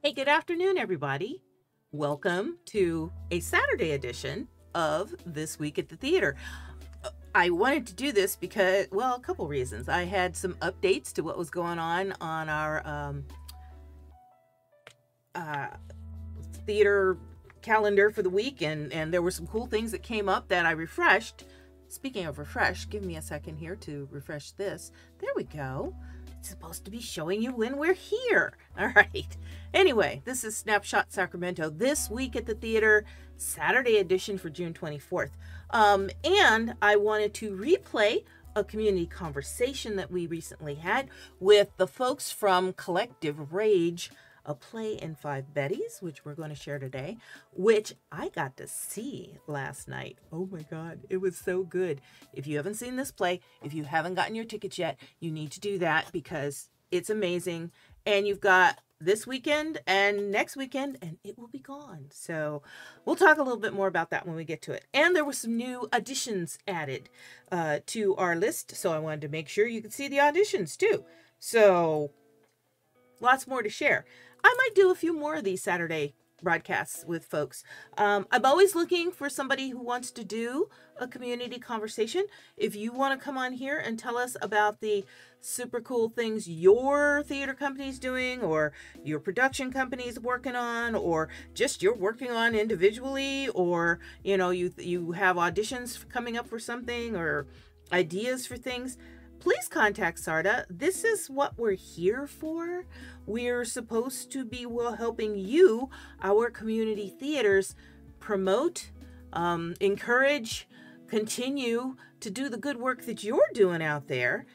Hey, good afternoon, everybody. Welcome to a Saturday edition of This Week at the Theater. I wanted to do this because, well, a couple reasons. I had some updates to what was going on our theater calendar for the week, and there were some cool things that came up that I refreshed. Speaking of refresh, give me a second here to refresh this. There we go. It's supposed to be showing you when we're here. All right. Anyway, this is Snapshot Sacramento, This Week at the Theater, Saturday edition for June 24th. And I wanted to replay a community conversation that we recently had with the folks from Collective Rage, a play in 5 Bettys, which we're going to share today, which I got to see last night. Oh my God, it was so good. If you haven't seen this play, if you haven't gotten your tickets yet, you need to do that because it's amazing. And you've got this weekend and next weekend, and it will be gone. So we'll talk a little bit more about that when we get to it. And there were some new auditions added to our list, so I wanted to make sure you could see the auditions too. So lots more to share. I might do a few more of these Saturday broadcasts with folks. I'm always looking for somebody who wants to do a community conversation. If you want to come on here and tell us about the super cool things your theater company's doing, or your production company's working on, or just you're working on individually, or you have auditions coming up for something, or ideas for things, please contact SARTA. This is what we're here for. We're supposed to be helping you, our community theaters, promote, encourage, continue to do the good work that you're doing out there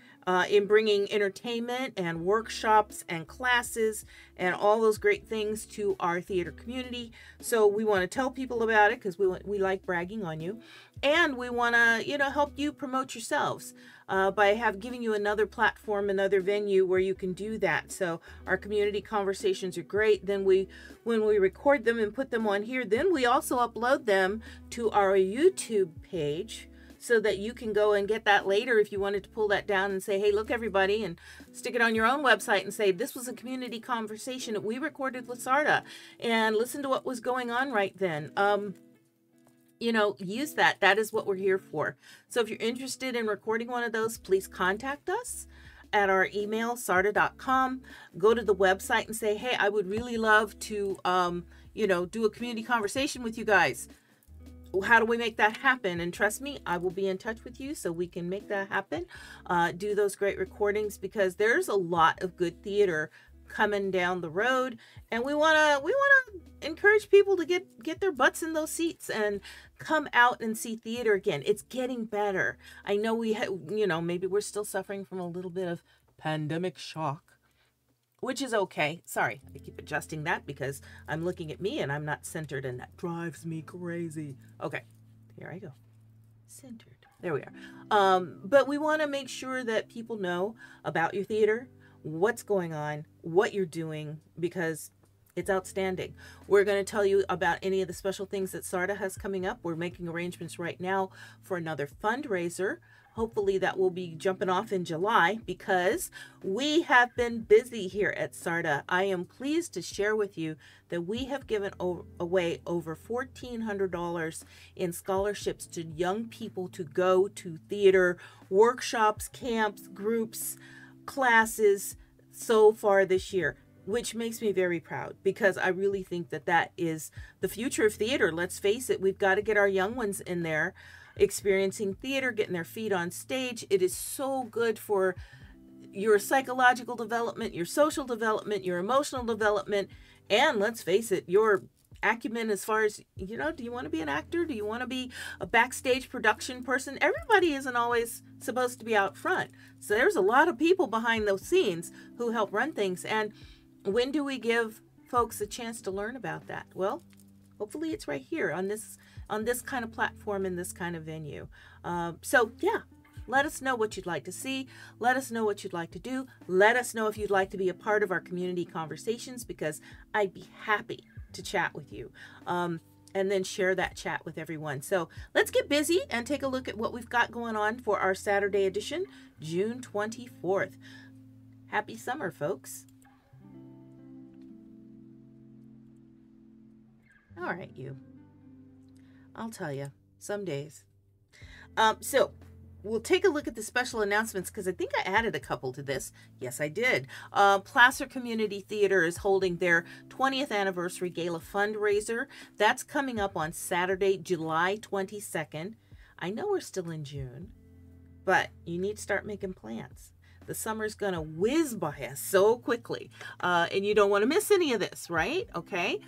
in bringing entertainment and workshops and classes and all those great things to our theater community. So we want to tell people about it because we like bragging on you. And we want to, help you promote yourselves by giving you another platform, another venue where you can do that. So our community conversations are great. Then when we record them and put them on here, then we also upload them to our YouTube page so that you can go and get that later if you wanted to pull that down and say, hey, look, everybody, and stick it on your own website and say, this was a community conversation that we recorded with SARTA, and listen to what was going on right then. Use that. That is what we're here for. So if you're interested in recording one of those, please contact us at our email, sarta.com. Go to the website and say, hey, I would really love to, do a community conversation with you guys. How do we make that happen? And trust me, I will be in touch with you so we can make that happen. Do those great recordings because there's a lot of good theater coming down the road, and we want to encourage people to get their butts in those seats and come out and see theater again. It's getting better. I know maybe we're still suffering from a little bit of pandemic shock, which is okay. Sorry, I keep adjusting that because I'm looking at me and I'm not centered, and that drives me crazy. Okay, here I go. Centered. There we are. But we want to make sure that people know about your theater, what's going on, what you're doing, because it's outstanding. We're going to tell you about any of the special things that SARTA has coming up. We're making arrangements right now for another fundraiser. Hopefully that will be jumping off in July because we have been busy here at SARTA. I am pleased to share with you that we have given away over $1,400 in scholarships to young people to go to theater workshops, camps, groups, classes so far this year, which makes me very proud because I really think that is the future of theater. Let's face it, we've got to get our young ones in there experiencing theater, getting their feet on stage. It is so good for your psychological development, your social development, your emotional development, and let's face it, your acumen as far as, do you want to be an actor? Do you want to be a backstage production person? Everybody isn't always supposed to be out front. So there's a lot of people behind those scenes who help run things. And when do we give folks a chance to learn about that? Well, hopefully it's right here on this kind of platform in this kind of venue. So yeah, let us know what you'd like to see. Let us know what you'd like to do. Let us know if you'd like to be a part of our community conversations because I'd be happy to chat with you. And then share that chat with everyone. So let's get busy and take a look at what we've got going on for our Saturday edition, June 24th. Happy summer, folks. All right, you. I'll tell you. Some days. So we'll take a look at the special announcements because I think I added a couple to this. Yes, I did. Placer Community Theater is holding their 20th anniversary gala fundraiser. That's coming up on Saturday, July 22nd. I know we're still in June, but you need to start making plans. The summer's going to whiz by us so quickly, and you don't want to miss any of this, right? Okay,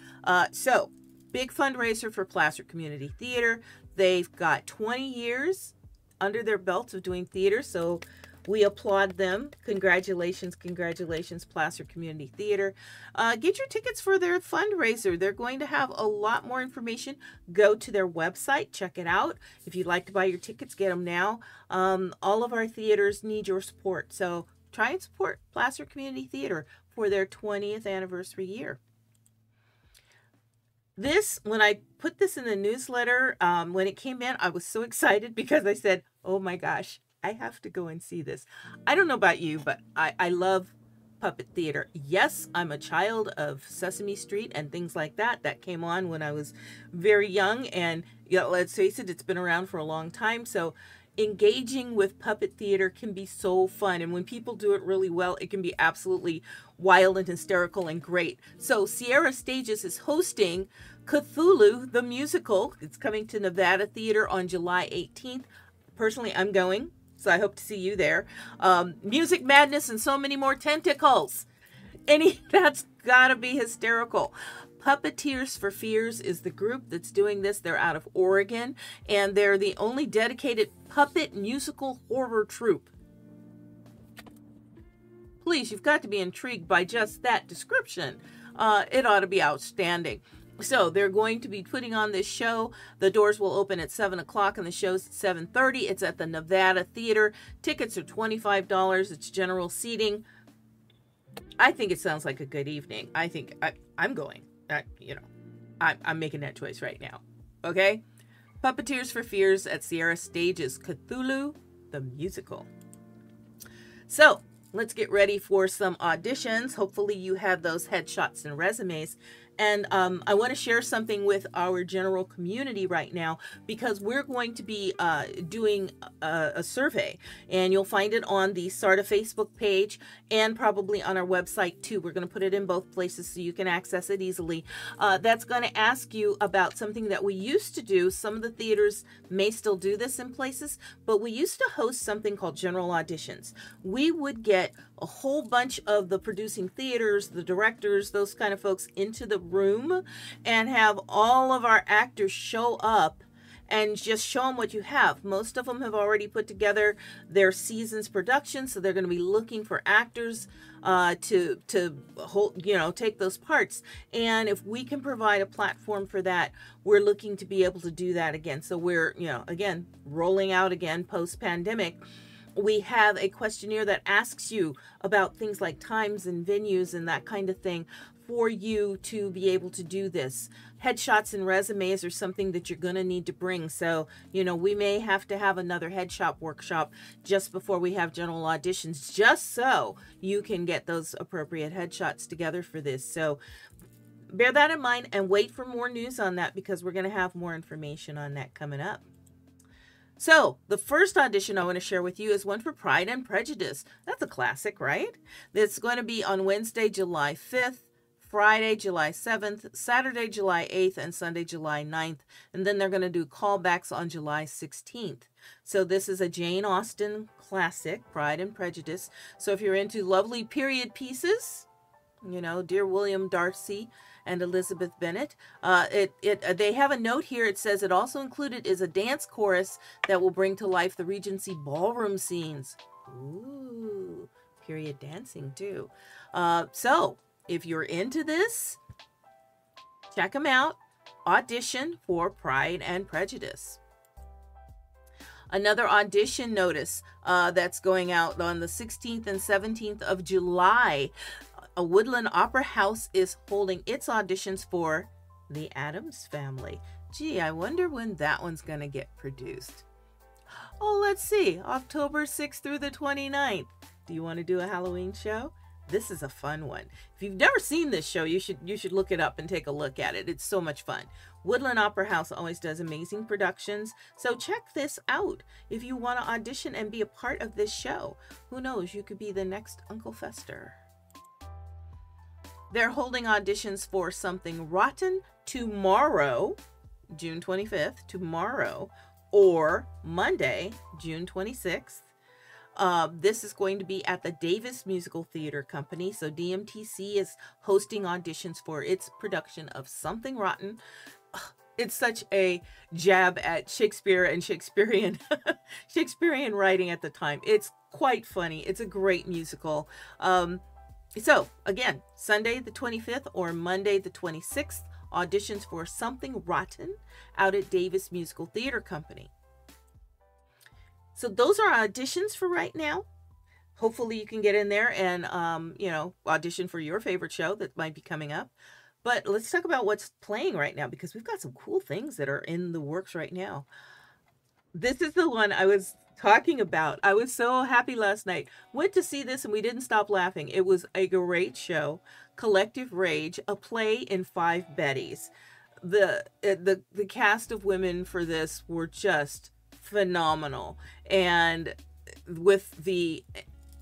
so big fundraiser for Placer Community Theater. They've got 20 years under their belts of doing theater, so we applaud them. Congratulations, congratulations, Placer Community Theater. Get your tickets for their fundraiser. They're going to have a lot more information. Go to their website, check it out. If you'd like to buy your tickets, get them now. All of our theaters need your support, so try and support Placer Community Theater for their 20th anniversary year. This, when I put this in the newsletter, when it came in, I was so excited because I said, oh my gosh, I have to go and see this. I don't know about you, but I love puppet theater. Yes, I'm a child of Sesame Street and things like that. That came on when I was very young, and let's face it, it's been around for a long time. So engaging with puppet theater can be so fun, and when people do it really well, it can be absolutely wild and hysterical and great. So Sierra Stages is hosting Cthulhu the Musical. It's coming to Nevada Theater on July 18th. Personally, I'm going, so I hope to see you there. Music madness and so many more tentacles. That's gotta be hysterical. Puppeteers for Fears is the group that's doing this. They're out of Oregon, and they're the only dedicated puppet musical horror troupe. Please, you've got to be intrigued by just that description. It ought to be outstanding. So they're going to be putting on this show. The doors will open at 7 o'clock and the show's at 7:30. It's at the Nevada Theater. Tickets are $25. It's general seating. I think it sounds like a good evening. I think I'm going. I'm making that choice right now. Okay? Puppeteers for Fears at Sierra Stages. Cthulhu the Musical. So let's get ready for some auditions. Hopefully you have those headshots and resumes. And I want to share something with our general community right now, because we're going to be doing a survey, and you'll find it on the SARTA Facebook page and probably on our website too. We're going to put it in both places so you can access it easily. That's going to ask you about something that we used to do. Some of the theaters may still do this in places, but we used to host something called general auditions. We would get a whole bunch of the producing theaters, the directors, those kind of folks into the room and have all of our actors show up and just show them what you have. Most of them have already put together their season's production, so they're going to be looking for actors to hold, take those parts. And if we can provide a platform for that, we're looking to be able to do that again. So we're, again, rolling out again post-pandemic. We have a questionnaire that asks you about things like times and venues and that kind of thing for you to be able to do this. Headshots and resumes are something that you're going to need to bring. So, we may have to have another headshot workshop just before we have general auditions, just so you can get those appropriate headshots together for this. So bear that in mind and wait for more news on that, because we're going to have more information on that coming up. So the first audition I want to share with you is one for Pride and Prejudice. That's a classic, right? It's going to be on Wednesday, July 5th, Friday, July 7th, Saturday, July 8th, and Sunday, July 9th. And then they're going to do callbacks on July 16th. So this is a Jane Austen classic, Pride and Prejudice. So if you're into lovely period pieces, Dear William Darcy and Elizabeth Bennet. They have a note here. It says it also included is a dance chorus that will bring to life the Regency ballroom scenes. Ooh, period dancing too. So if you're into this, check them out. Audition for Pride and Prejudice. Another audition notice that's going out on the 16th and 17th of July. A Woodland Opera House is holding its auditions for The Addams Family. Gee, I wonder when that one's going to get produced. Oh, let's see. October 6th through the 29th. Do you want to do a Halloween show? This is a fun one. If you've never seen this show, you should look it up and take a look at it. It's so much fun. Woodland Opera House always does amazing productions, so check this out. If you want to audition and be a part of this show, who knows, you could be the next Uncle Fester. They're holding auditions for Something Rotten tomorrow, June 25th, tomorrow, or Monday, June 26th. This is going to be at the Davis Musical Theater Company. So DMTC is hosting auditions for its production of Something Rotten. It's such a jab at Shakespeare and Shakespearean writing at the time. It's quite funny. It's a great musical. So again, Sunday the 25th or Monday the 26th, auditions for Something Rotten out at Davis Musical Theater Company. So those are auditions for right now. Hopefully you can get in there and, audition for your favorite show that might be coming up. But let's talk about what's playing right now, because we've got some cool things that are in the works right now. This is the one I was talking about. I was so happy last night. Went to see this and we didn't stop laughing. It was a great show. Collective Rage, a play in 5 Bettys. The cast of women for this were just phenomenal. And with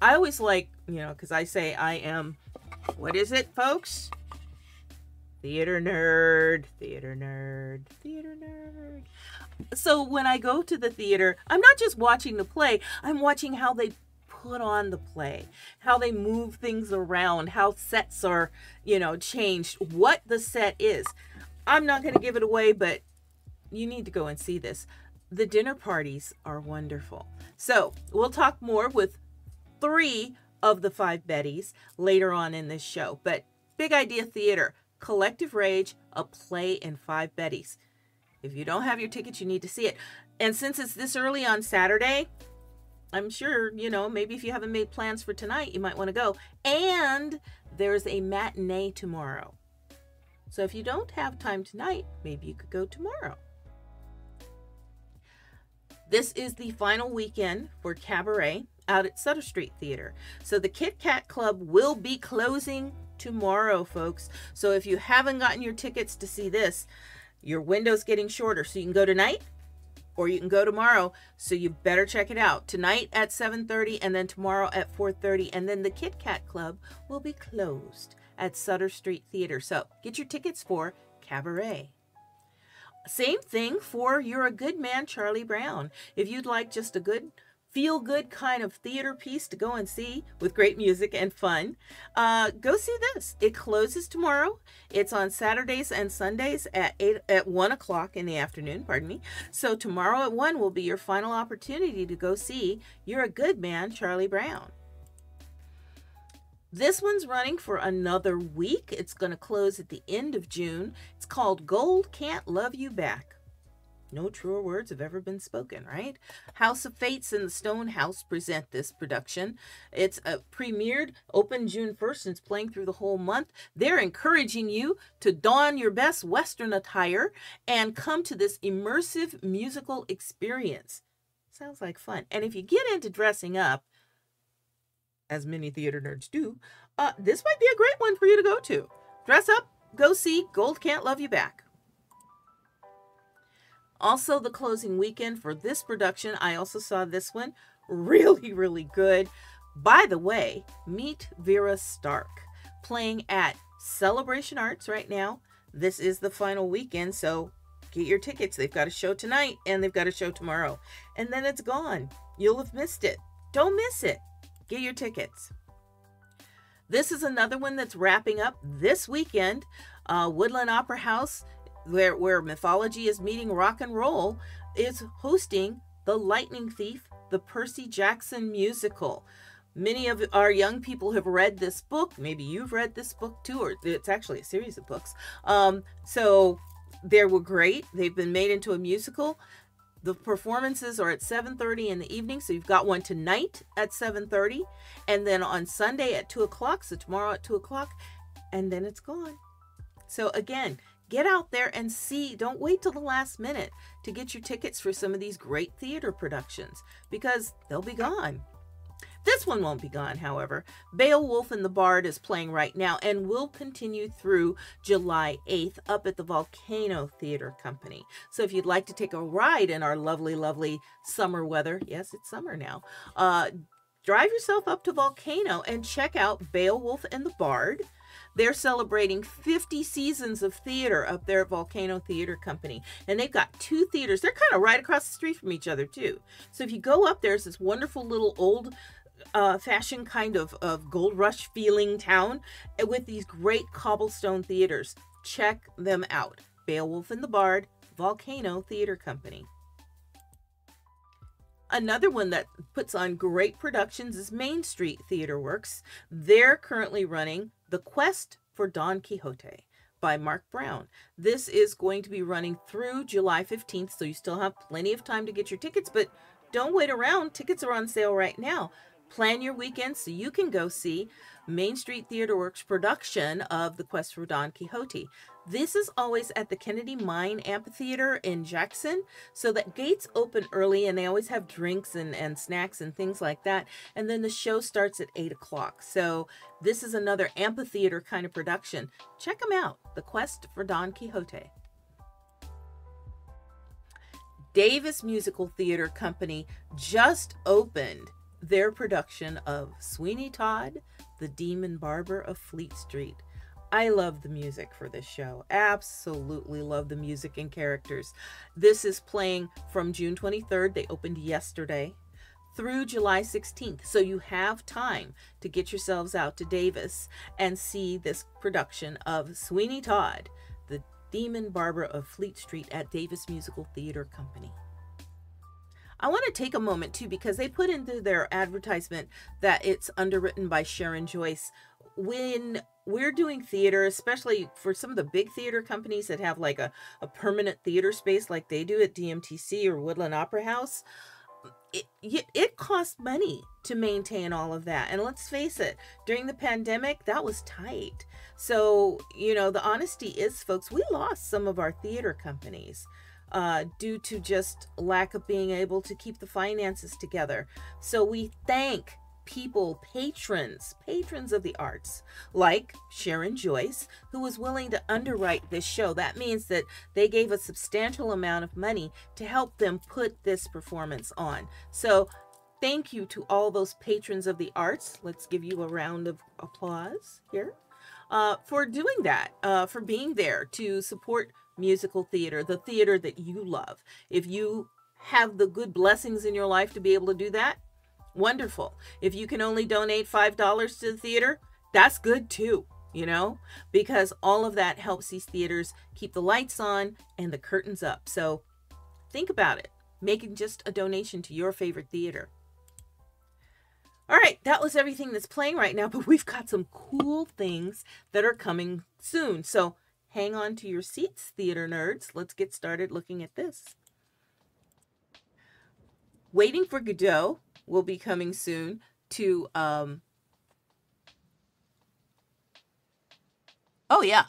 I always like, because I say I am, what is it, folks? Theater nerd, theater nerd, theater nerd. So when I go to the theater, I'm not just watching the play, I'm watching how they put on the play, how they move things around, how sets are, changed, what the set is. I'm not going to give it away, but you need to go and see this. The dinner parties are wonderful. So we'll talk more with 3 of the 5 Bettys later on in this show. But Big Idea Theater, Collective Rage, a play in 5 Bettys. If you don't have your tickets, you need to see it. And since it's this early on Saturday, I'm sure, maybe if you haven't made plans for tonight, you might want to go. And there's a matinee tomorrow. So if you don't have time tonight, maybe you could go tomorrow. This is the final weekend for Cabaret out at Sutter Street Theater. So the Kit Kat Club will be closing tomorrow, folks. So if you haven't gotten your tickets to see this, your window's getting shorter. So you can go tonight or you can go tomorrow. So you better check it out. Tonight at 7:30 and then tomorrow at 4:30. And then the Kit Kat Club will be closed at Sutter Street Theater. So get your tickets for Cabaret. Same thing for You're a Good Man, Charlie Brown. If you'd like just a good, feel-good kind of theater piece to go and see with great music and fun, go see this. It closes tomorrow. It's on Saturdays and Sundays at 1 o'clock in the afternoon, pardon me. So tomorrow at 1 will be your final opportunity to go see You're a Good Man, Charlie Brown. This one's running for another week. It's going to close at the end of June. It's called Gold Can't Love You Back. No truer words have ever been spoken, right? House of Fates and the Stone House present this production. It's premiered, open June 1st, and it's playing through the whole month. They're encouraging you to don your best Western attire and come to this immersive musical experience. Sounds like fun. And if you get into dressing up, as many theater nerds do, this might be a great one for you to go to. Dress up, go see Gold Can't Love You Back. Also, the closing weekend for this production, I also saw this one. Really, really good. By the way, meet Vera Stark, playing at Celebration Arts right now. This is the final weekend, so get your tickets. They've got a show tonight, and they've got a show tomorrow. And then it's gone. You'll have missed it. Don't miss it. Get your tickets. This is another one that's wrapping up this weekend. Woodland Opera House, where mythology is meeting rock and roll, is hosting The Lightning Thief, the Percy Jackson musical. Many of our young people have read this book. Maybe you've read this book too, or it's actually a series of books. So they were great. They've been made into a musical. The performances are at 7:30 in the evening, so you've got one tonight at 7:30, and then on Sunday at 2 o'clock, so tomorrow at 2 o'clock, and then it's gone. So again, get out there and see. Don't wait till the last minute to get your tickets for some of these great theater productions, because they'll be gone. This one won't be gone, however. Beowulf and the Bard is playing right now and will continue through July 8th up at the Volcano Theater Company. So if you'd like to take a ride in our lovely, lovely summer weather, yes, it's summer now, drive yourself up to Volcano and check out Beowulf and the Bard. They're celebrating 50 seasons of theater up there at Volcano Theater Company. And they've got 2 theaters. They're kind of right across the street from each other, too. So if you go up, there's this wonderful little old fashioned kind of gold rush feeling town with these great cobblestone theaters. Check them out. Beowulf and the Bard, Volcano Theater Company. Another one that puts on great productions is Main Street Theater Works. They're currently running The Quest for Don Quixote by Mark Brown. This is going to be running through July 15th, so you still have plenty of time to get your tickets, but don't wait around. Tickets are on sale right now. Plan your weekend so you can go see Main Street Theater Works production of The Quest for Don Quixote. This is always at the Kennedy Mine Amphitheater in Jackson, so that gates open early and they always have drinks and snacks and things like that. And then the show starts at 8 o'clock. So this is another amphitheater kind of production. Check them out, The Quest for Don Quixote. Davis Musical Theater Company just opened their production of Sweeney Todd, the Demon Barber of Fleet Street. I love the music for this show. Absolutely love the music and characters. This is playing from June 23rd. They opened yesterday through July 16th. So you have time to get yourselves out to Davis and see this production of Sweeney Todd, the Demon Barber of Fleet Street at Davis Musical Theater Company. I want to take a moment too, because they put into their advertisement that it's underwritten by Sharon Joyce. When we're doing theater, especially for some of the big theater companies that have like a permanent theater space like they do at DMTC or Woodland Opera House, it costs money to maintain all of that. And let's face it, during the pandemic, that was tight. So, you know, the honesty is, folks, we lost some of our theater companies due to just lack of being able to keep the finances together. So we thank people, patrons of the arts, like Sharon Joyce, who was willing to underwrite this show. That means that they gave a substantial amount of money to help them put this performance on. So thank you to all those patrons of the arts. Let's give you a round of applause here for doing that, for being there to support musical theater, the theater that you love. If you have the good blessings in your life to be able to do that, wonderful. If you can only donate $5 to the theater, that's good too, you know, because all of that helps these theaters keep the lights on and the curtains up. So think about it, making just a donation to your favorite theater. All right, that was everything that's playing right now, but we've got some cool things that are coming soon. So hang on to your seats, theater nerds. Let's get started looking at this. Waiting for Godot will be coming soon to, oh yeah,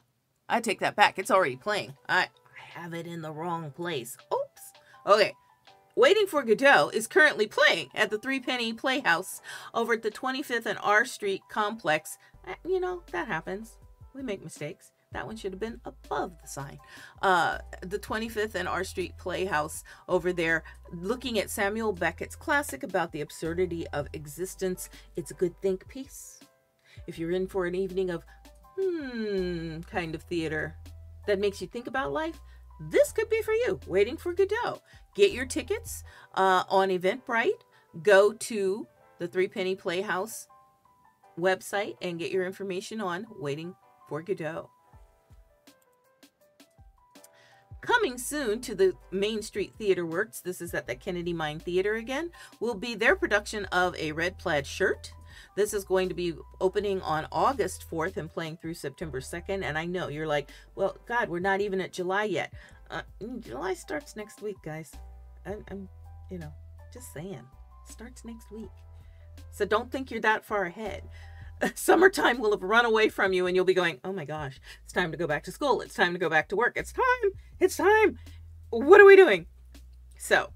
I take that back. It's already playing. I have it in the wrong place. Oops. Okay. Waiting for Godot is currently playing at the Three Penny Playhouse over at the 25th and R Street complex. You know, that happens. We make mistakes. That one should have been above the sign. The 25th and R Street Playhouse over there, looking at Samuel Beckett's classic about the absurdity of existence. It's a good think piece. If you're in for an evening of kind of theater that makes you think about life, this could be for you. Waiting for Godot. Get your tickets on Eventbrite. Go to the Three Penny Playhouse website and get your information on Waiting for Godot. Coming soon to the Main Street Theater Works, this is at the Kennedy Mine Theater again, will be their production of A Red Plaid Shirt. This is going to be opening on August 4th and playing through September 2nd. And I know you're like, well, God, we're not even at July yet. July starts next week, guys. I'm you know, just saying. Starts next week. So don't think you're that far ahead. Summertime will have run away from you and you'll be going, oh my gosh, it's time to go back to school. It's time to go back to work. It's time. It's time. What are we doing? So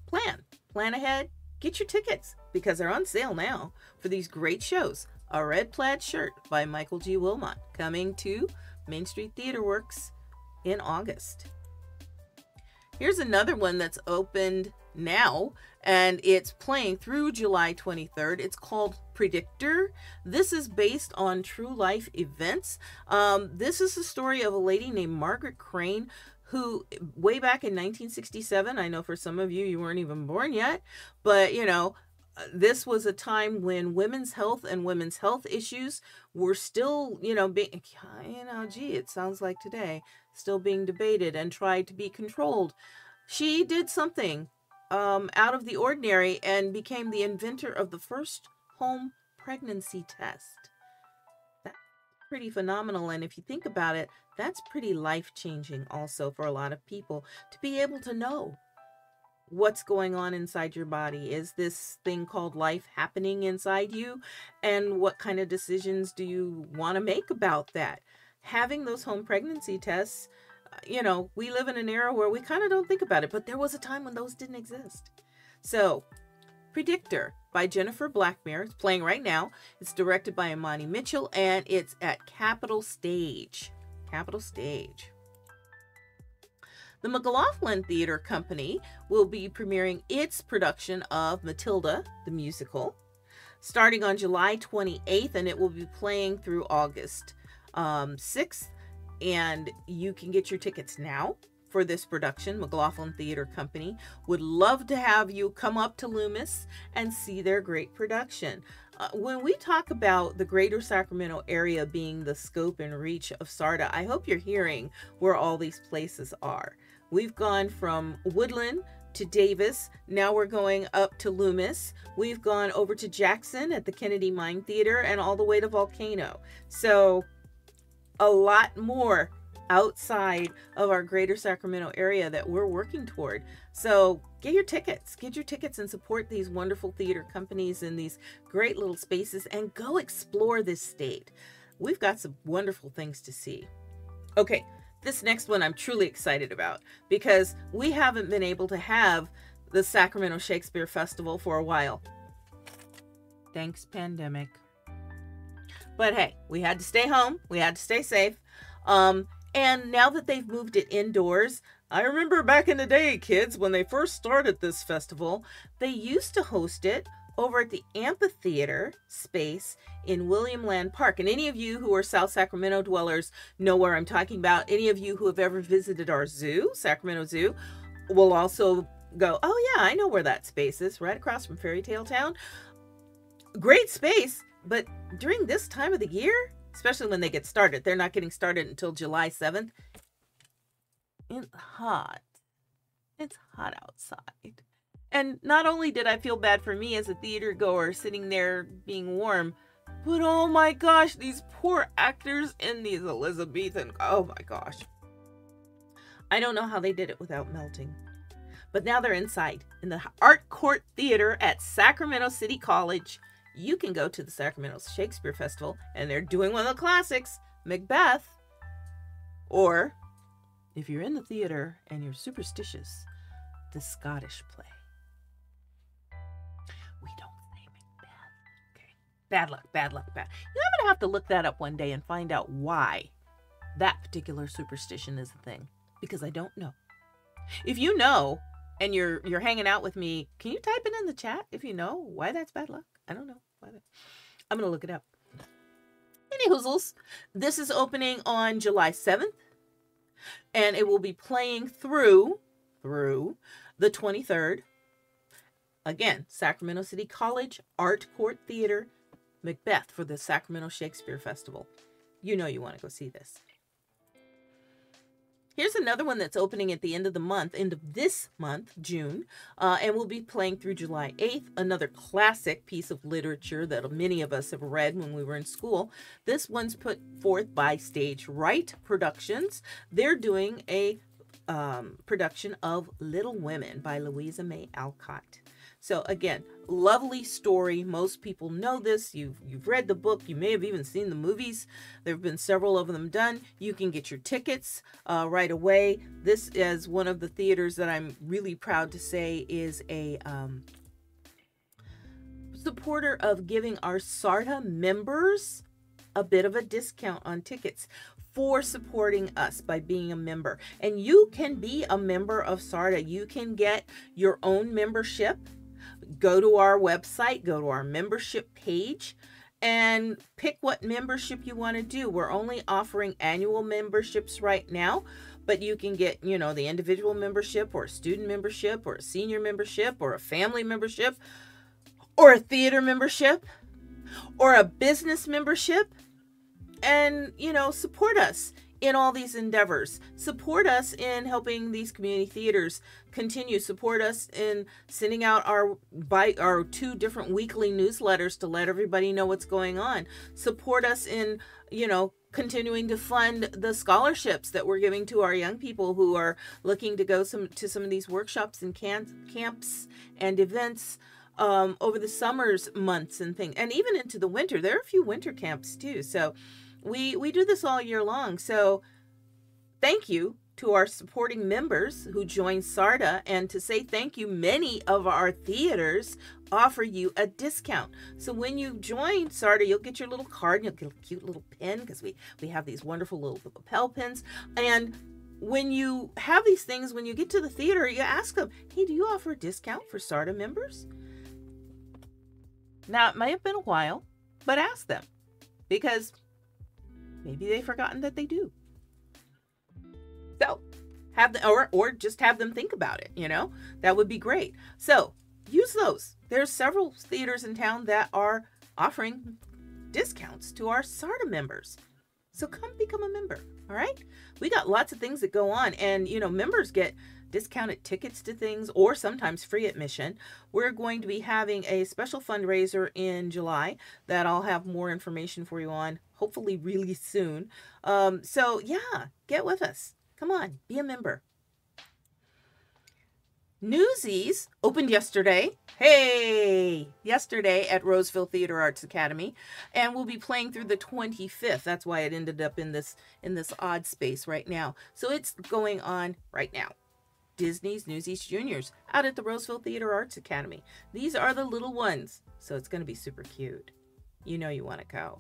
plan ahead, get your tickets because they're on sale now for these great shows. A Red Plaid Shirt by Michael G. Wilmot, coming to Main Street Theater Works in August. Here's another one that's opened now, and it's playing through July 23rd. It's called Predictor. This is based on true life events. This is the story of a lady named Margaret Crane, who way back in 1967, I know for some of you, you weren't even born yet, but you know, this was a time when women's health and women's health issues were still, being, gee, it sounds like today, still being debated and tried to be controlled. She did something out of the ordinary and became the inventor of the first home pregnancy test. That's pretty phenomenal. And if you think about it, that's pretty life-changing also for a lot of people, to be able to know what's going on inside your body. Is this thing called life happening inside you? And what kind of decisions do you want to make about that? Having those home pregnancy tests, we live in an era where we kind of don't think about it, but there was a time when those didn't exist. So, Predictor by Jennifer Blackmere. It's playing right now. It's directed by Imani Mitchell, and it's at Capitol Stage. Capitol Stage. The McLaughlin Theater Company will be premiering its production of Matilda, the musical, starting on July 28th, and it will be playing through August 6th. And you can get your tickets now for this production. McLaughlin Theater Company would love to have you come up to Loomis and see their great production. When we talk about the greater Sacramento area being the scope and reach of SARTA, I hope you're hearing where all these places are. We've gone from Woodland to Davis. Now we're going up to Loomis. We've gone over to Jackson at the Kennedy Mine Theater and all the way to Volcano. So a lot more outside of our greater Sacramento area that we're working toward. So get your tickets and support these wonderful theater companies in these great little spaces, and go explore this state. We've got some wonderful things to see. Okay, this next one I'm truly excited about, because we haven't been able to have the Sacramento Shakespeare Festival for a while. Thanks, pandemic. But hey, we had to stay home. We had to stay safe. And now that they've moved it indoors, I remember back in the day, kids, when they first started this festival, they used to host it over at the amphitheater space in William Land Park. And any of you who are South Sacramento dwellers know where I'm talking about. Any of you who have ever visited our zoo, Sacramento Zoo, will also go, oh yeah, I know where that space is, right across from Fairy Tale Town. Great space, but during this time of the year, especially when they get started, they're not getting started until July 7th. It's hot. It's hot outside. And not only did I feel bad for me as a theater goer sitting there being warm, but oh my gosh, these poor actors in these Elizabethan, oh my gosh. I don't know how they did it without melting. But now they're inside in the Art Court Theater at Sacramento City College. You can go to the Sacramento Shakespeare Festival, and they're doing one of the classics, Macbeth. Or, if you're in the theater and you're superstitious, the Scottish play. We don't say Macbeth. Okay. Bad luck, bad luck, bad. You know, I'm going to have to look that up one day and find out why that particular superstition is a thing, because I don't know. If you know, and you're hanging out with me, can you type it in the chat if you know why that's bad luck? I don't know. I'm going to look it up. Any hoozles, this is opening on July 7th, and it will be playing through the 23rd. Again, Sacramento City College, Art Court Theater, Macbeth for the Sacramento Shakespeare Festival. You know you want to go see this. Here's another one that's opening at the end of this month, June, and will be playing through July 8th. Another classic piece of literature that many of us have read when we were in school. This one's put forth by Stage Right Productions. They're doing a production of Little Women by Louisa May Alcott. So again, lovely story. Most people know this. You've read the book. You may have even seen the movies. There have been several of them done. You can get your tickets right away. This is one of the theaters that I'm really proud to say is a supporter of giving our SARTA members a bit of a discount on tickets for supporting us by being a member. And you can be a member of SARTA. You can get your own membership. Go to our website, go to our membership page, and pick what membership you want to do. We're only offering annual memberships right now, but you can get, you know, the individual membership or a student membership or a senior membership or a family membership or a theater membership or a business membership. And, you know, support us in all these endeavors. Support us in helping these community theaters continue. Support us in sending out our 2 different weekly newsletters to let everybody know what's going on. Support us in, you know, continuing to fund the scholarships that we're giving to our young people who are looking to go to some of these workshops and camps and events over the summer's months and things, and even into the winter. There are a few winter camps too. So we do this all year long. So thank you to our supporting members who join SARTA. And to say thank you, many of our theaters offer you a discount. So when you join SARTA, you'll get your little card and you'll get a cute little pin, because we have these wonderful little lapel pins. And when you have these things, when you get to the theater, you ask them, hey, do you offer a discount for SARTA members? Now, it may have been a while, but ask them, because maybe they've forgotten that they do. So have them, or just have them think about it, you know, that would be great. So use those. There's several theaters in town that are offering discounts to our SARTA members. So come become a member. All right. We got lots of things that go on, and, you know, members get discounted tickets to things or sometimes free admission. We're going to be having a special fundraiser in July that I'll have more information for you on, hopefully really soon. So yeah, get with us. Come on, be a member. Newsies opened yesterday. Hey, yesterday at Roseville Theater Arts Academy, and we'll be playing through the 25th. That's why it ended up in this odd space right now. So it's going on right now. Disney's Newsies Juniors out at the Roseville Theater Arts Academy. These are the little ones, so it's going to be super cute. You know you want to go.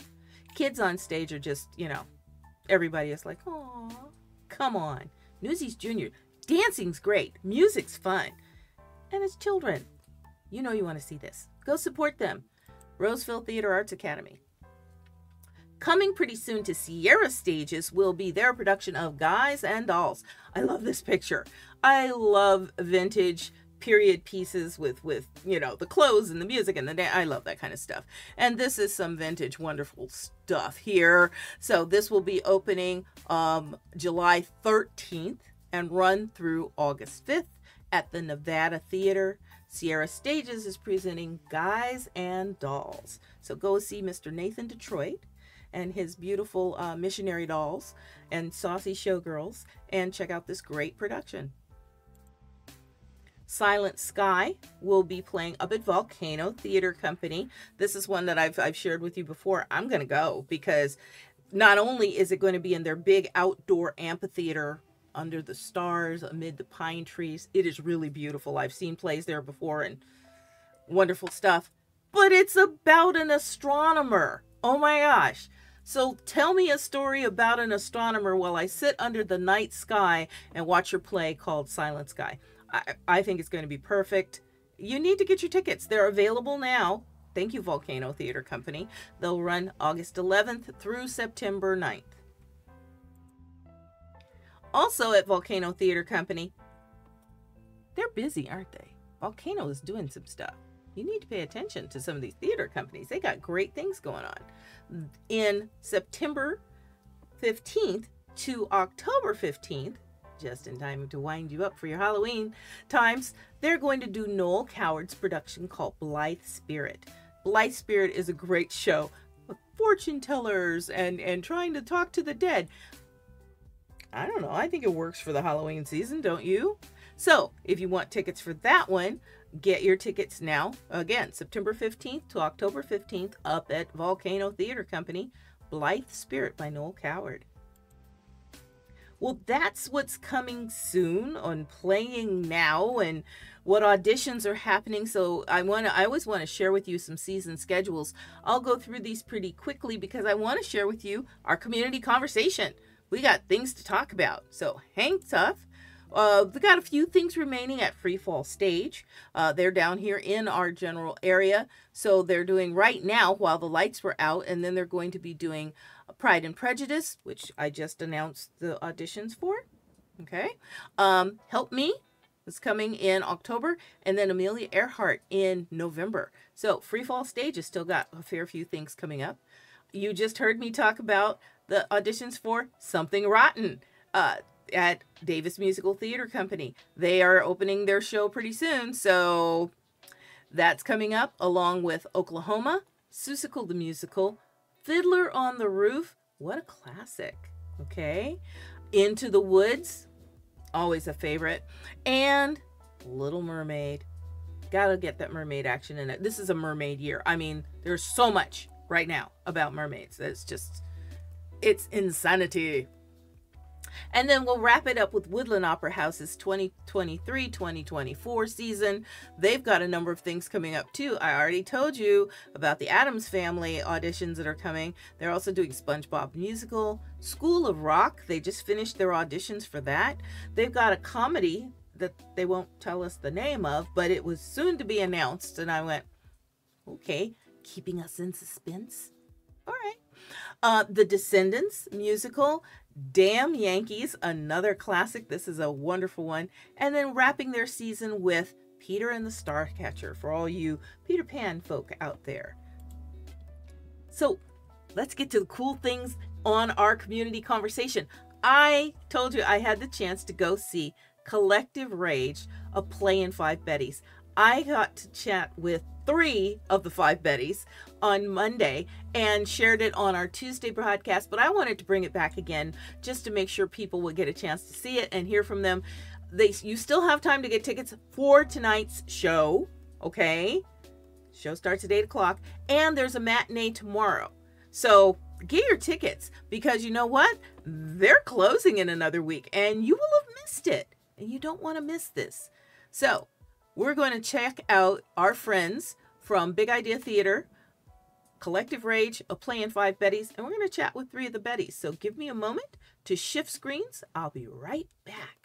Kids on stage are just, you know, everybody is like, oh, come on. Newsies Junior. Dancing's great. Music's fun. And it's children. You know you want to see this. Go support them. Roseville Theater Arts Academy. Coming pretty soon to Sierra Stages will be their production of Guys and Dolls. I love this picture. I love vintage period pieces with you know, the clothes and the music and the dance. I love that kind of stuff. And this is some vintage wonderful stuff here. So this will be opening July 13th and run through August 5th at the Nevada Theater. Sierra Stages is presenting Guys and Dolls. So go see Mr. Nathan Detroit and his beautiful missionary dolls and saucy showgirls, and check out this great production. Silent Sky will be playing up at Volcano Theater Company. This is one that I've shared with you before. I'm going to go because not only is it going to be in their big outdoor amphitheater under the stars amid the pine trees. It is really beautiful. I've seen plays there before and wonderful stuff. But it's about an astronomer. Oh my gosh. So tell me a story about an astronomer while I sit under the night sky and watch your play called Silent Sky. I think it's going to be perfect. You need to get your tickets. They're available now. Thank you, Volcano Theater Company. They'll run August 11th through September 9th. Also at Volcano Theater Company, they're busy, aren't they? Volcano is doing some stuff. You need to pay attention to some of these theater companies. They got great things going on. In September 15th to October 15th, just in time to wind you up for your Halloween times, they're going to do Noel Coward's production called Blithe Spirit. Blithe Spirit is a great show with fortune tellers and trying to talk to the dead. I don't know. I think it works for the Halloween season, don't you? So if you want tickets for that one, get your tickets now. Again, September 15th to October 15th up at Volcano Theater Company. Blithe Spirit by Noel Coward. Well, that's what's coming soon on Playing Now and what auditions are happening. So I always want to share with you some season schedules. I'll go through these pretty quickly because I want to share with you our community conversation. We got things to talk about. So hang tough. We got a few things remaining at Free Fall Stage. They're down here in our general area. So they're doing right now while the lights were out, and then they're going to be doing Pride and Prejudice, which I just announced the auditions for. Okay. Help Me is coming in October, and then Amelia Earhart in November. So Free Fall Stage has still got a fair few things coming up. You just heard me talk about the auditions for Something Rotten at Davis Musical Theater Company. They are opening their show pretty soon, so that's coming up, along with Oklahoma, Seussical the Musical, Fiddler on the Roof, what a classic, okay? Into the Woods, always a favorite, and Little Mermaid. Gotta get that mermaid action in it. This is a mermaid year. I mean, there's so much right now about mermaids. It's insanity. And then we'll wrap it up with Woodland Opera House's 2023-2024 season. They've got a number of things coming up too. I already told you about the Addams Family auditions that are coming. They're also doing SpongeBob Musical, School of Rock. They just finished their auditions for that. They've got a comedy that they won't tell us the name of, but it was soon to be announced. And I went, okay, keeping us in suspense. All right. The Descendants musical, Damn Yankees, another classic. This is a wonderful one. And then wrapping their season with Peter and the Starcatcher for all you Peter Pan folk out there. So let's get to the cool things on our community conversation. I told you I had the chance to go see Collective Rage, a play in 5 Bettys. I got to chat with 3 of the 5 Bettys on Monday and shared it on our Tuesday broadcast, but I wanted to bring it back again just to make sure people would get a chance to see it and hear from them. You still have time to get tickets for tonight's show, okay? Show starts at 8 o'clock, and there's a matinee tomorrow. So get your tickets, because you know what? They're closing in another week, and you will have missed it, and you don't want to miss this. So we're going to check out our friends from Big Idea Theater, Collective Rage, a play in 5 Bettys, and we're going to chat with 3 of the Bettys. So give me a moment to shift screens. I'll be right back.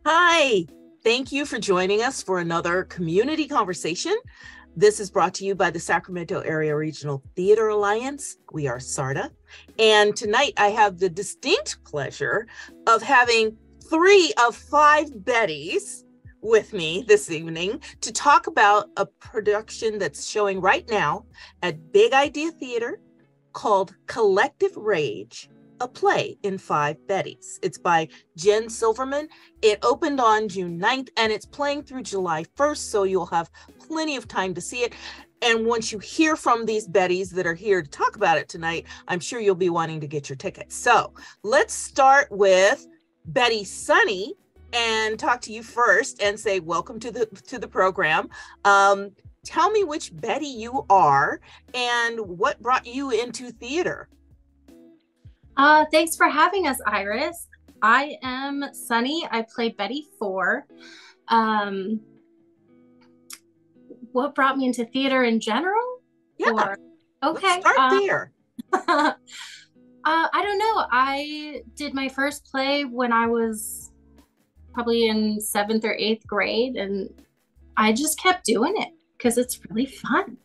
Hi, thank you for joining us for another community conversation. This is brought to you by the Sacramento Area Regional Theater Alliance. We are SARTA. And tonight I have the distinct pleasure of having 3 of 5 Bettys with me this evening to talk about a production that's showing right now at Big Idea Theater called Collective Rage, a play in 5 Bettys. It's by Jen Silverman. It opened on June 9th and it's playing through July 1st, so you'll have plenty of time to see it. And once you hear from these Bettys that are here to talk about it tonight, I'm sure you'll be wanting to get your tickets. So let's start with Betty Sunny and talk to you first and say welcome to the program. Tell me which Betty you are and what brought you into theater. Thanks for having us, Iris. I am Sunny. I play Betty 4. What brought me into theater in general? Yeah. Okay. Let's start there. I don't know. I did my first play when I was probably in 7th or 8th grade, and I just kept doing it because it's really fun.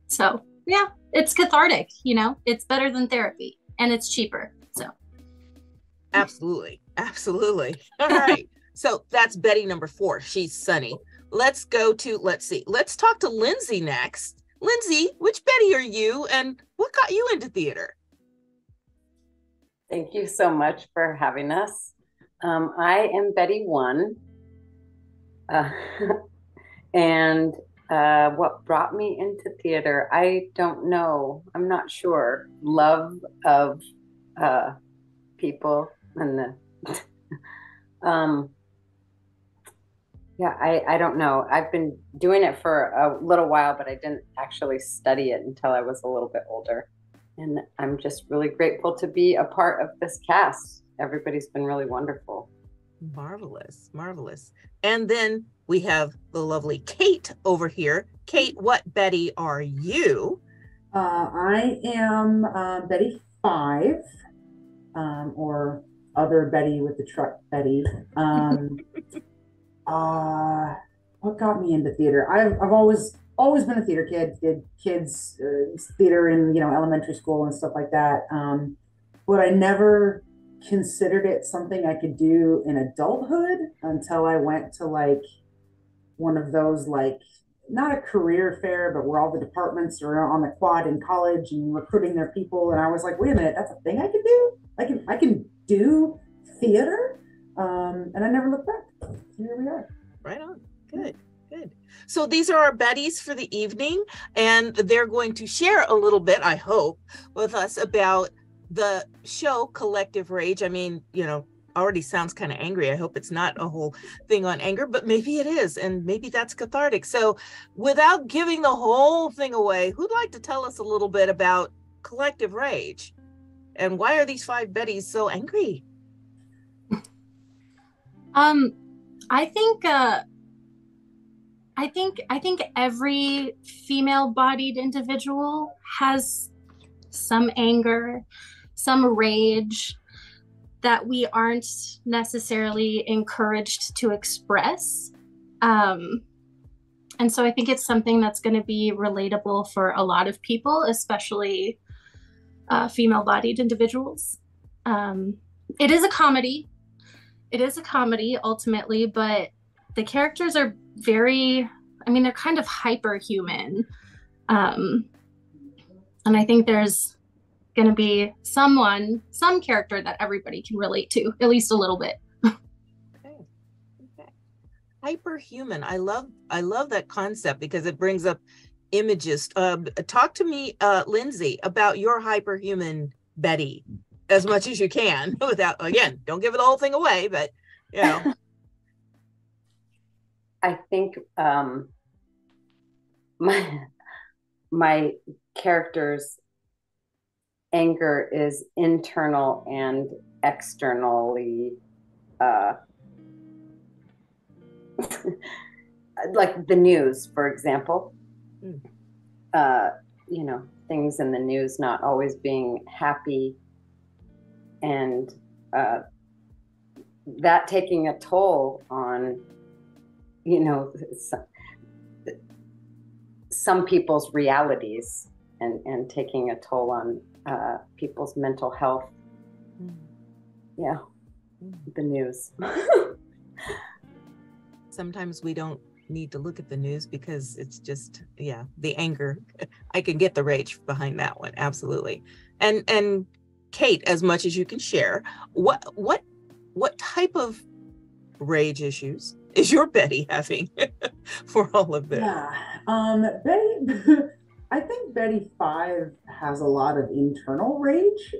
So yeah, it's cathartic, it's better than therapy. And it's cheaper, so. Absolutely. All right. So that's Betty number 4. She's Sunny. Let's talk to Lindsay next. Lindsay, which Betty are you and what got you into theater? Thank you so much for having us. I am Betty One, uh, and what brought me into theater, I don't know. I'm not sure. Love of people and the um, yeah, I don't know. I've been doing it for a little while, but I didn't actually study it until I was a little bit older. And I'm just really grateful to be a part of this cast. Everybody's been really wonderful. Marvelous, marvelous. And then we have the lovely Kate over here. Kate, what Betty are you? I am Betty Five, or other Betty with the truck Betty. What got me into theater? I've always been a theater kid. Did kids theater in elementary school and stuff like that. But I never considered it something I could do in adulthood until I went to like one of those, like, not a career fair, but where all the departments are on the quad in college and recruiting their people. And I was like, wait a minute, that's a thing I can do? I can do theater. And I never looked back. So here we are. Right on. Good, good. So these are our Betties for the evening, and they're going to share a little bit, I hope, with us about the show Collective Rage. I mean, already sounds kind of angry. I hope it's not a whole thing on anger, but maybe it is, and maybe that's cathartic. So without giving the whole thing away, who'd like to tell us a little bit about Collective Rage? And why are these 5 Betties so angry? I think every female-bodied individual has some anger, some rage that we aren't necessarily encouraged to express. And so I think it's something that's going to be relatable for a lot of people, especially female-bodied individuals. It is a comedy. It is a comedy ultimately, but the characters are they're kind of hyperhuman. And I think there's going to be some character that everybody can relate to, at least a little bit. Okay. Hyperhuman. I love that concept because it brings up images. Talk to me, Lindsay, about your hyperhuman Betty as much as you can, without, again, don't give the whole thing away, but I think my character's anger is internal and externally, like the news, for example. Things in the news not always being happy, and that taking a toll on some people's realities, and taking a toll on people's mental health. The news. Sometimes we don't need to look at the news because it's just the anger. I can get the rage behind that one, absolutely. And Kate, as much as you can share, what type of rage issues is your Betty having for all of this? Betty, I think Betty 5 has a lot of internal rage.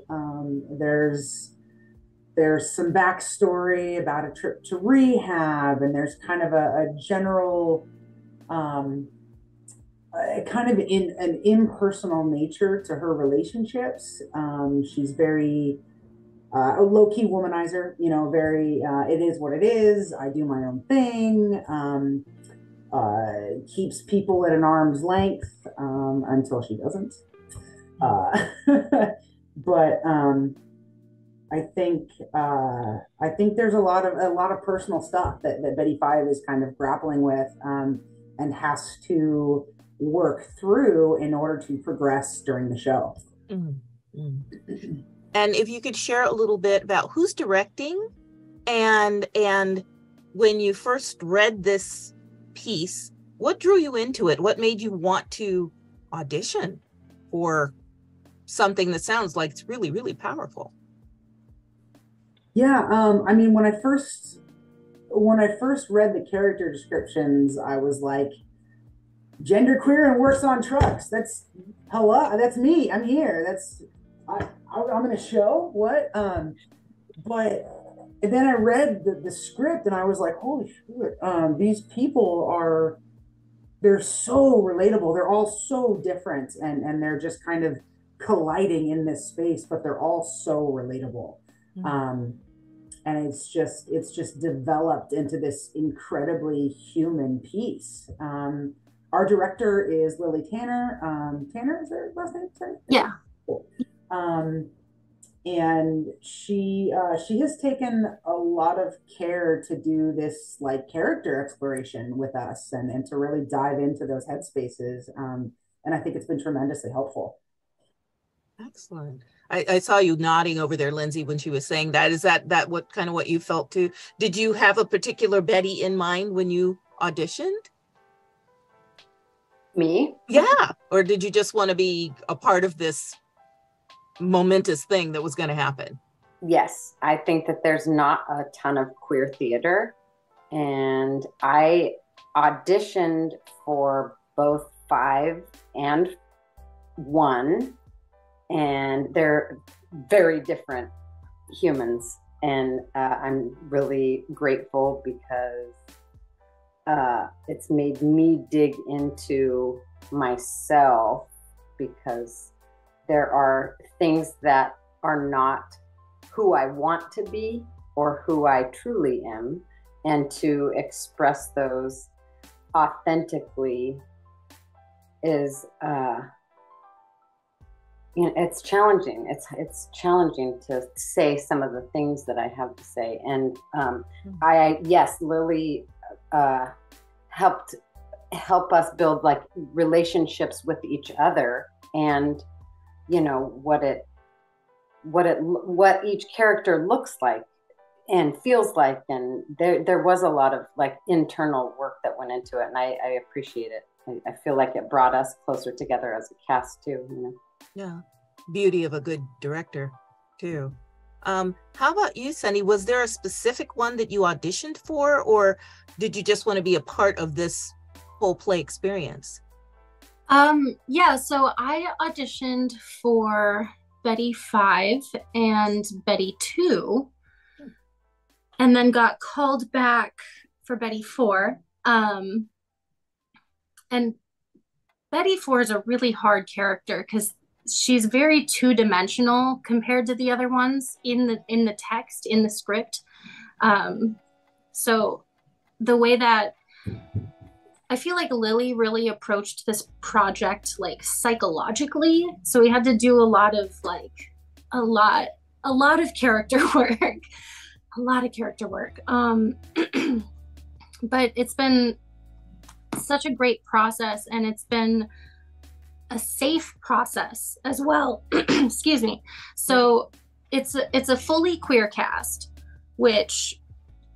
There's some backstory about a trip to rehab, and there's kind of a general, kind of in an impersonal nature to her relationships. She's very a low-key womanizer, very, it is what it is. I do my own thing. Keeps people at an arm's length until she doesn't. But I think there's a lot of personal stuff that Betty 5 is kind of grappling with, and has to work through in order to progress during the show. Mm-hmm. And if you could share a little bit about who's directing, and when you first read this piece, what drew you into it? What made you want to audition for something that sounds like it's really, really powerful? Yeah, I mean, when I first read the character descriptions, I was like, genderqueer and works on trucks. That's hello. That's me. I'm here. I'm in a show. What? But then I read the script and I was like, holy shit! These people they're so relatable. They're all so different, and they're just kind of colliding in this space, but they're all so relatable. Um, and it's just developed into this incredibly human piece. Our director is Lily Tanner. Tanner is her last name? Sorry. Yeah. Cool. And she has taken a lot of care to do this like character exploration with us, and to really dive into those headspaces. And I think it's been tremendously helpful. Excellent. I saw you nodding over there, Lindsay, when she was saying that. Is that what kind of what you felt too? Did you have a particular Betty in mind when you auditioned? Me? Yeah. Or did you just want to be a part of this momentous thing that was going to happen? Yes, I think that there's not a ton of queer theater. And I auditioned for both 5 and 1, and they're very different humans. And I'm really grateful because it's made me dig into myself, because there are things that are not who I want to be or who I truly am. And to express those authentically is, it's challenging. It's challenging to say some of the things that I have to say. And yes, Lily help us build like relationships with each other, and what each character looks like and feels like. And there was a lot of like internal work that went into it, and I appreciate it. I feel like it brought us closer together as a cast too. Yeah, beauty of a good director too. How about you, Sunny? Was there a specific one that you auditioned for, or did you just want to be a part of this whole play experience? Yeah, so I auditioned for Betty 5 and Betty 2, and then got called back for Betty 4. And Betty 4 is a really hard character because she's very two-dimensional compared to the other ones in the text, in the script. So the way that I feel like Lily really approached this project like psychologically. So we had to do a lot of character work, a lot of character work. But it's been such a great process, and it's been a safe process as well. Excuse me. So it's a fully queer cast, which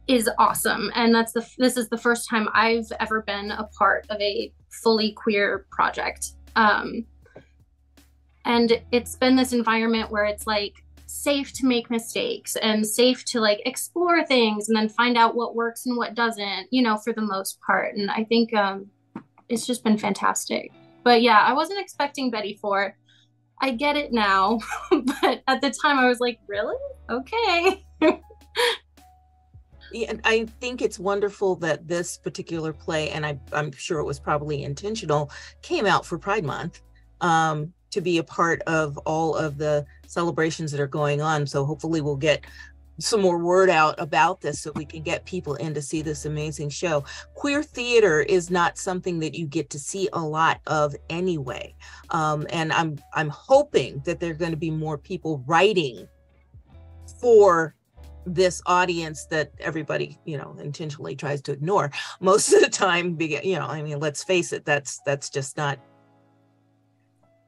is awesome. And this is the first time I've ever been a part of a fully queer project. And it's been this environment where it's like safe to make mistakes and safe to like explore things and then find out what works and what doesn't, for the most part. And I think it's just been fantastic. But yeah, I wasn't expecting Betty 4. I get it now, but at the time I was like, really? Okay. Yeah, I think it's wonderful that this particular play, and I'm sure it was probably intentional, came out for Pride Month, to be a part of all of the celebrations that are going on. So hopefully we'll get some more word out about this so we can get people in to see this amazing show. Queer theater is not something that you get to see a lot of anyway. And I'm hoping that there are going to be more people writing for this audience that everybody, intentionally tries to ignore most of the time. Let's face it, that's just not.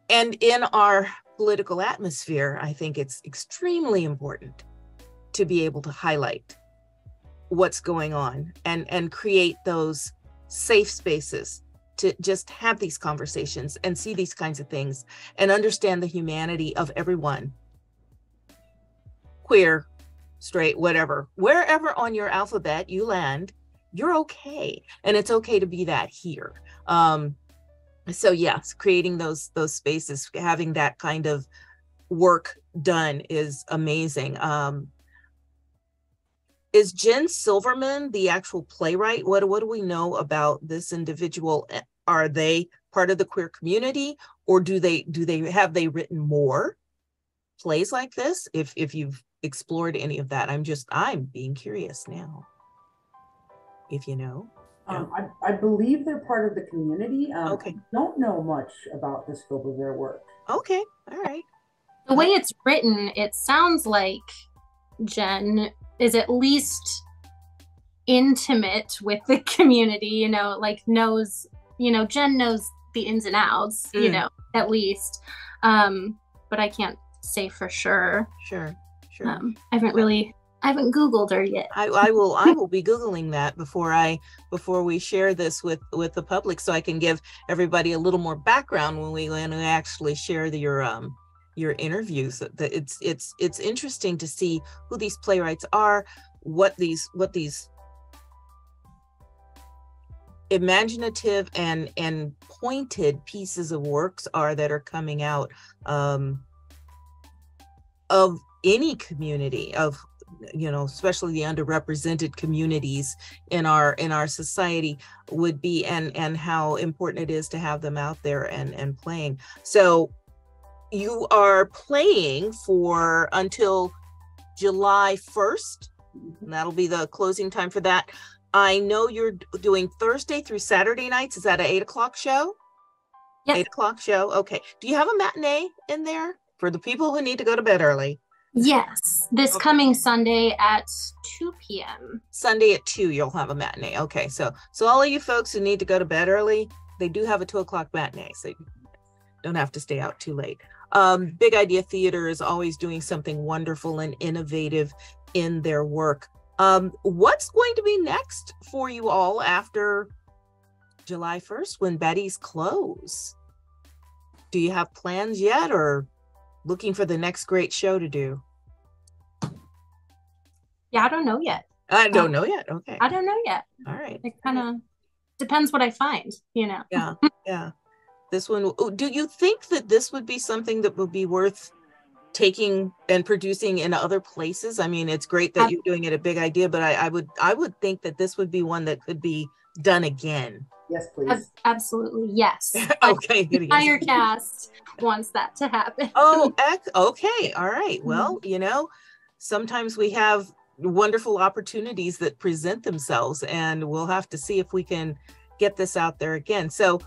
And in our political atmosphere, I think it's extremely important to be able to highlight what's going on and create those safe spaces to just have these conversations and see these kinds of things and understand the humanity of everyone, queer, straight, whatever, wherever on your alphabet you land, you're okay. And it's okay to be that here. So yes, creating those spaces, having that kind of work done is amazing. Is Jen Silverman the actual playwright? What do we know about this individual? Are they part of the queer community, or have they written more plays like this? If you've explored any of that, I'm being curious now. If you know. I believe they're part of the community. Okay. I don't know much about the scope of their work. Okay, all right. The way it's written, it sounds like Jen is at least intimate with the community, you know, like knows, you know, Jen knows the ins and outs, you know, at least. But I can't say for sure. Sure. I haven't Googled her yet. I will be Googling that before we share this with the public, so I can give everybody a little more background when we actually share your interviews. It's interesting to see who these playwrights are, what these imaginative and pointed pieces of works are that are coming out of any community, of, you know, especially the underrepresented communities in our society would be, and how important it is to have them out there and playing. So you are playing for until July 1st. And that'll be the closing time for that. I know you're doing Thursday through Saturday nights. Is that an 8 o'clock show? Yes. 8 o'clock show. Okay. Do you have a matinee in there for the people who need to go to bed early? Yes. This coming Sunday at 2 p.m. Sunday at 2, you'll have a matinee. Okay. So all of you folks who need to go to bed early, they do have a 2 o'clock matinee. So you don't have to stay out too late. Big Idea Theater is always doing something wonderful and innovative in their work. What's going to be next for you all after July 1st when Betty's close? Do you have plans yet, or looking for the next great show to do? Yeah, I don't know yet. I don't know yet. Okay. I don't know yet. All right. It kind of depends what I find, you know. Yeah. This one, do you think that this would be something that would be worth taking and producing in other places? I mean, it's great that you're doing it a Big Idea, but I would think that this would be one that could be done again. Yes, please. Absolutely, yes. Okay. The entire cast wants that to happen. Oh, okay. All right. Well, you know, sometimes we have wonderful opportunities that present themselves, and we'll have to see if we can get this out there again. So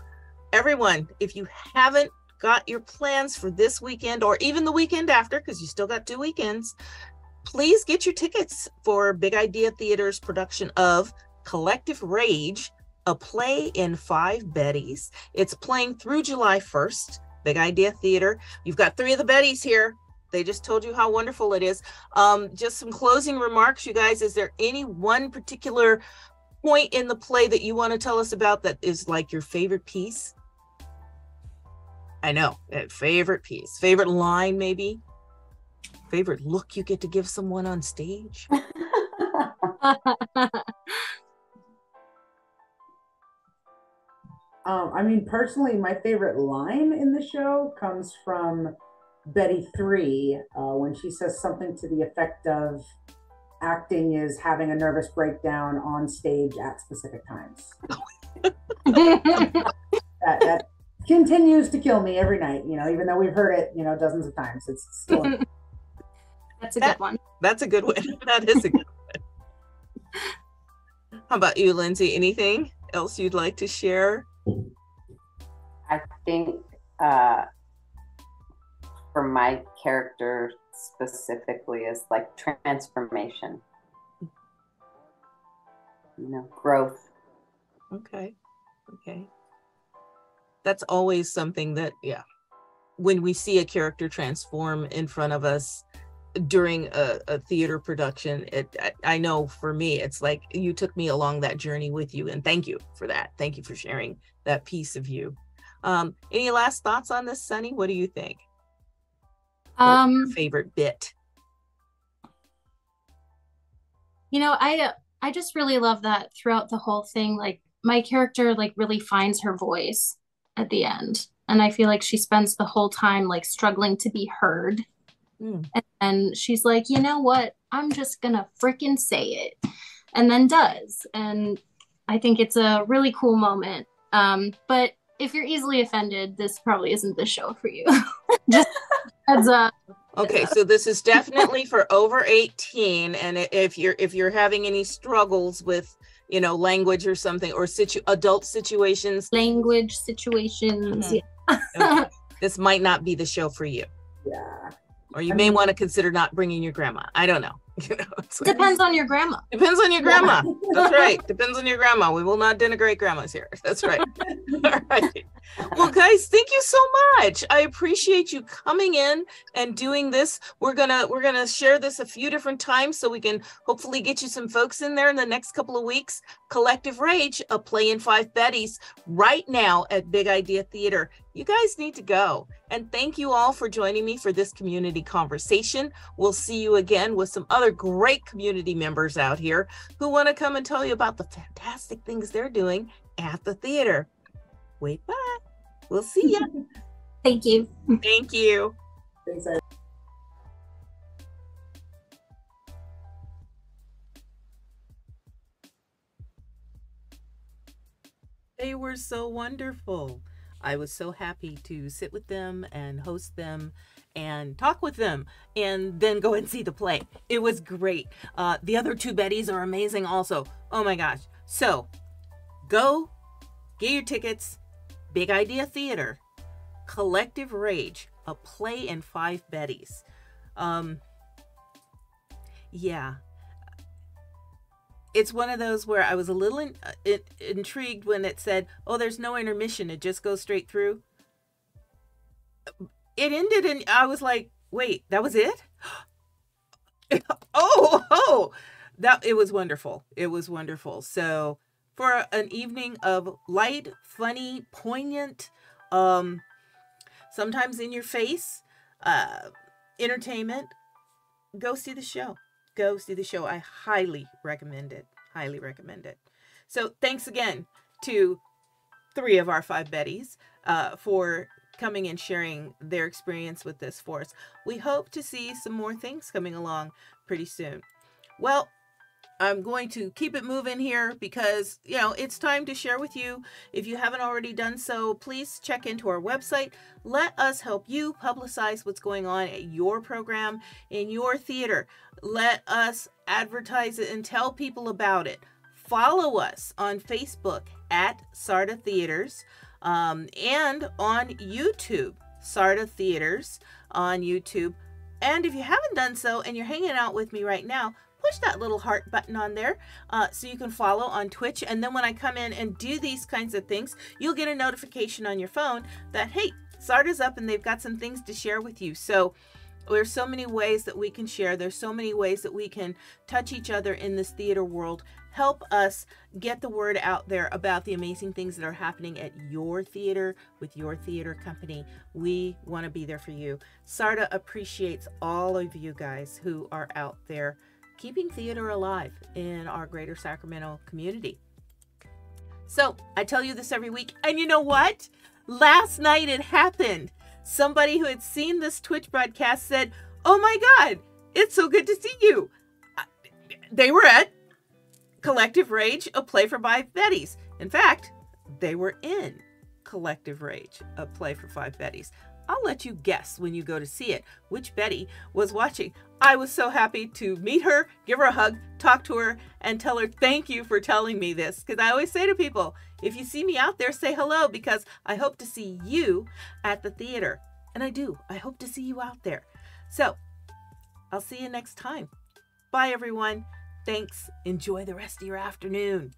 everyone, if you haven't got your plans for this weekend or even the weekend after, because you still got 2 weekends, please get your tickets for Big Idea Theater's production of Collective Rage, a play in 5 Bettys. It's playing through July 1st, Big Idea Theater. You've got 3 of the Bettys here. They just told you how wonderful it is. Just some closing remarks, you guys. Is there any one particular point in the play that you want to tell us about that is like your favorite piece? I know, favorite piece, favorite line, maybe favorite look you get to give someone on stage. I mean, personally, my favorite line in the show comes from Betty 3, when she says something to the effect of, acting is having a nervous breakdown on stage at specific times. that continues to kill me every night, you know, even though we've heard it, you know, dozens of times. It's still That's a good one. That's a good one. That is a good one. How about you, Lindsay? Anything else you'd like to share? I think for my character specifically is like transformation, you know, growth. Okay. That's always something that, when we see a character transform in front of us during a theater production, I know for me, it's like you took me along that journey with you, and thank you for that. Thank you for sharing that piece of you. Any last thoughts on this, Sunny? What do you think? Your favorite bit? You know, I just really love that throughout the whole thing, like my character like really finds her voice at the end. And I feel like she spends the whole time like struggling to be heard. Mm. And she's like, you know what? I'm just gonna freaking say it. And then does. And I think it's a really cool moment. But if you're easily offended, this probably isn't the show for you. Just heads up. Okay, so this is definitely for over 18, and if you're having any struggles with, you know, language or something, or adult situations, Language situations. Mhm. Yeah. Okay, this might not be the show for you. Yeah. Or you may want to consider not bringing your grandma. I don't know. You know, it's like, Depends on your grandma. depends on your grandma. That's right. Depends on your grandma. We will not denigrate grandmas here. That's right. All right. Well, guys, thank you so much. I appreciate you coming in and doing this. We're gonna share this a few different times so we can hopefully get you some folks in there in the next couple of weeks. Collective Rage, a play in 5 Bettys, right now at Big Idea Theater. You guys need to go. And thank you all for joining me for this community conversation. We'll see you again with some other great community members out here who want to come and tell you about the fantastic things they're doing at the theater. Wait back. We'll see you. Thank you. Thank you. Thanks, They were so wonderful. I was so happy to sit with them and host them and talk with them and then go and see the play. It was great. The other 2 Bettys are amazing also. Oh my gosh. So go get your tickets. Big Idea Theater. Collective Rage, a play in 5 Bettys. Yeah. It's one of those where I was a little intrigued when it said, oh, there's no intermission. It just goes straight through. It ended and I was like, wait, that was it? Oh, that it was wonderful. It was wonderful. So for an evening of light, funny, poignant, sometimes in your face, entertainment, go see the show. Go see the show. I highly recommend it. Highly recommend it. So thanks again to 3 of our 5 Bettys for coming and sharing their experience with this for us. We hope to see some more things coming along pretty soon. Well, I'm going to keep it moving here because, you know, it's time to share with you. If you haven't already done so, please check into our website. Let us help you publicize what's going on at your program, in your theater. Let us advertise it and tell people about it. Follow us on Facebook at Sarda Theaters and on YouTube, Sarda Theaters on YouTube. And if you haven't done so and you're hanging out with me right now, push that little heart button on there so you can follow on Twitch. And then when I come in and do these kinds of things, you'll get a notification on your phone that, hey, Sarda's up and they've got some things to share with you. So there's so many ways that we can share. There's so many ways that we can touch each other in this theater world. Help us get the word out there about the amazing things that are happening at your theater with your theater company. We want to be there for you. Sarda appreciates all of you guys who are out there keeping theater alive in our greater Sacramento community. So I tell you this every week, and you know what? Last night it happened. Somebody who had seen this Twitch broadcast said, oh my God, it's so good to see you. They were at Collective Rage, a play for 5 Bettys. In fact, they were in Collective Rage, a play for 5 Bettys. I'll let you guess when you go to see it which Betty was watching. I was so happy to meet her, give her a hug, talk to her, and tell her thank you for telling me this. Because I always say to people, if you see me out there, say hello, because I hope to see you at the theater. And I do. I hope to see you out there. So I'll see you next time. Bye, everyone. Thanks. Enjoy the rest of your afternoon.